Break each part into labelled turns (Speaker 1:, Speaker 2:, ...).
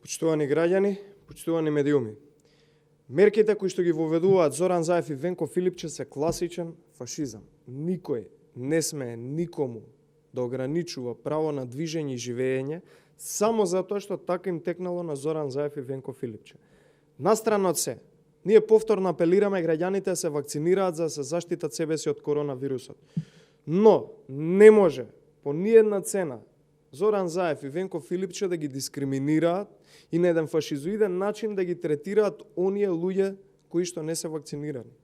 Speaker 1: Почитувани граѓани, почитувани медиуми. Мерките кои што ги воведуваат Зоран Заев и Венко Филипче се класичен фашизам. Никој не смее никому да ограничува право на движење и живење само затоа што така им текнало на Зоран Заев и Венко Филипче. Настрана од се, ние повторно апелираме граѓаните да се вакцинираат за да се заштитат себе си од коронавирусот. Но не може по ниедна цена Зоран Заев и Венко Филипче да ги дискриминираат и на еден фашизоиден начин да ги третираат оние луѓе кои што не се вакцинирани.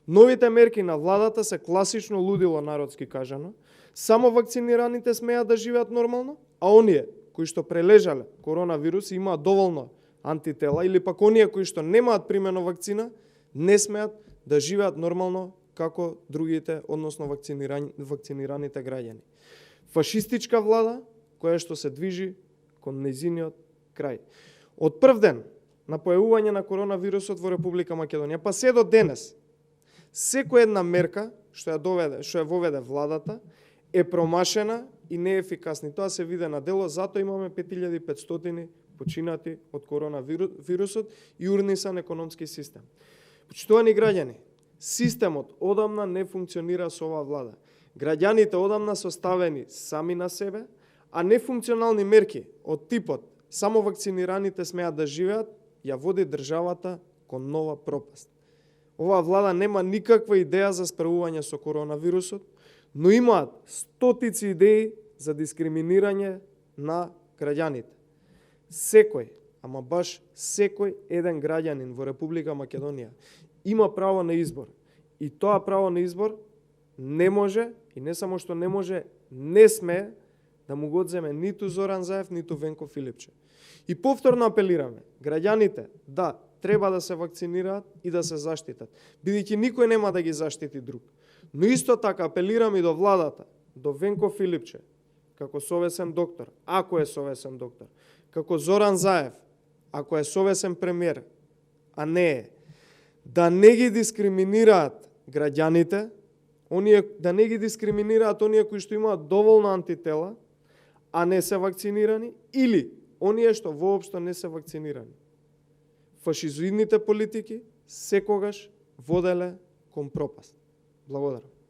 Speaker 1: Новите мерки на владата се класично лудило, народски кажано. Само вакцинираните смеат да живеат нормално, а оние кои што прележале коронавирус и имаат доволно антитела или пак оние кои што немаат примено вакцина не смеат да живеат нормално како другите, односно вакцинираните граѓани. Фашистичка влада која што се движи кон нејзиниот крај. Од прв ден на појавување на коронавирусот во Република Македонија, па се до денес, секоја една мерка што ја воведе владата е промашена и неефикасна. Тоа се виде на дело, затоа имаме 5500 починати од коронавирусот и урнисан економски систем. Почитувани граѓани, системот одамна не функционира со оваа влада. Граѓаните одамна се оставени сами на себе, а нефункционални мерки од типот само вакцинираните смеат да живеат, ја води државата кон нова пропаст. Оваа влада нема никаква идеја за справување со коронавирусот, но имаат стотици идеи за дискриминирање на граѓаните. Секој, ама баш секој еден граѓанин во Република Македонија има право на избор. И тоа право на избор не може, и не само што не може, не смее да му го одземе ниту Зоран Заев, ниту Венко Филипче. И повторно апелираме, граѓаните, да, треба да се вакцинираат и да се заштитат, бидејќи никој нема да ги заштити друг. Но исто така апелираме и до владата, до Венко Филипче, како совесен доктор, ако е совесен доктор, како Зоран Заев, ако е совесен премиер, а не е, да не ги дискриминираат граѓаните, да не ги дискриминираат оние кои што имаат доволно антитела, а не се вакцинирани, или оние што воопшто не се вакцинирани. Фашизоидните политики секогаш воделе кон пропаст. Благодарам.